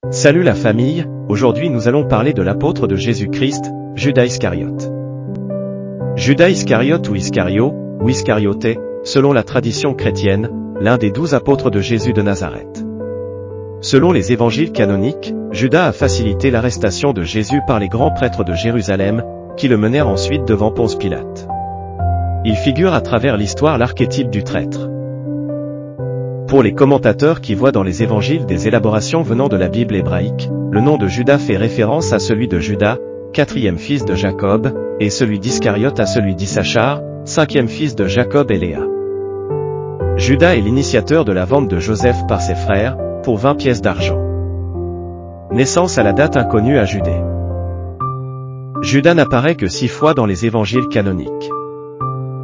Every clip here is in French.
Salut la famille, aujourd'hui nous allons parler de l'apôtre de Jésus-Christ, Judas Iscariote. Judas Iscariote ou Iscarioté, selon la tradition chrétienne, l'un des 12 apôtres de Jésus de Nazareth. Selon les évangiles canoniques, Judas a facilité l'arrestation de Jésus par les grands prêtres de Jérusalem, qui le menèrent ensuite devant Ponce Pilate. Il figure à travers l'histoire l'archétype du traître. Pour les commentateurs qui voient dans les évangiles des élaborations venant de la Bible hébraïque, le nom de Judas fait référence à celui de Judas, quatrième fils de Jacob, et celui d'Iscariote à celui d'Issachar, cinquième fils de Jacob et Léa. Judas est l'initiateur de la vente de Joseph par ses frères, pour 20 pièces d'argent. Naissance à la date inconnue à Judée. Judas n'apparaît que 6 fois dans les évangiles canoniques.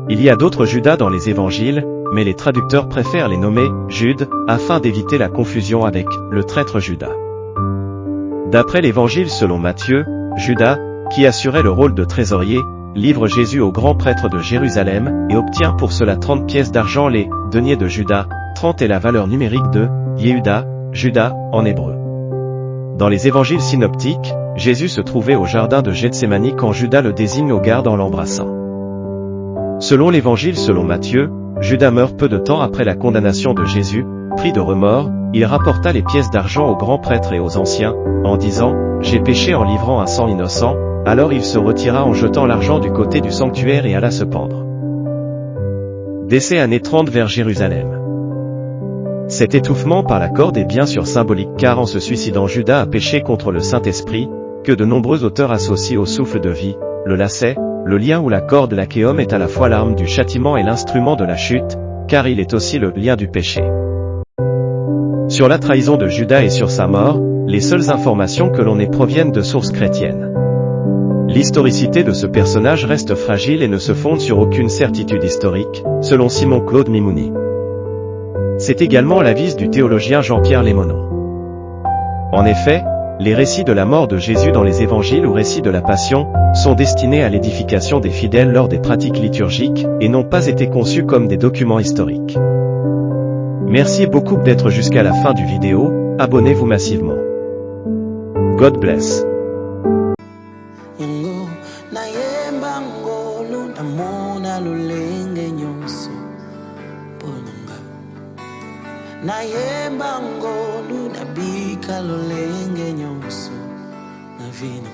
Il y a d'autres Judas dans les évangiles, mais les traducteurs préfèrent les nommer Jude, afin d'éviter la confusion avec le traître Judas. D'après l'évangile selon Matthieu, Judas, qui assurait le rôle de trésorier, livre Jésus au grand prêtre de Jérusalem, et obtient pour cela 30 pièces d'argent, les deniers de Judas. 30 est la valeur numérique de Yehuda, Judas, en hébreu. Dans les évangiles synoptiques, Jésus se trouvait au jardin de Gethsémani quand Judas le désigne au garde en l'embrassant. Selon l'évangile selon Matthieu, Judas meurt peu de temps après la condamnation de Jésus. Pris de remords, il rapporta les pièces d'argent aux grands prêtres et aux anciens, en disant « J'ai péché en livrant un sang innocent », alors il se retira en jetant l'argent du côté du sanctuaire et alla se pendre. Décès année 30 vers Jérusalem. Cet étouffement par la corde est bien sûr symbolique car en se suicidant Judas a péché contre le Saint-Esprit, que de nombreux auteurs associent au souffle de vie, le lacet, le lien ou la corde. L'achéum est à la fois l'arme du châtiment et l'instrument de la chute, car il est aussi le lien du péché. Sur la trahison de Judas et sur sa mort, les seules informations que l'on ait proviennent de sources chrétiennes. L'historicité de ce personnage reste fragile et ne se fonde sur aucune certitude historique, selon Simon-Claude Mimouni. C'est également l'avis du théologien Jean-Pierre Lémonon. En effet, les récits de la mort de Jésus dans les évangiles ou récits de la Passion sont destinés à l'édification des fidèles lors des pratiques liturgiques et n'ont pas été conçus comme des documents historiques. Merci beaucoup d'être jusqu'à la fin du vidéo, abonnez-vous massivement. God bless. Nayemba ngolu nabika lolenge nyonso na vino.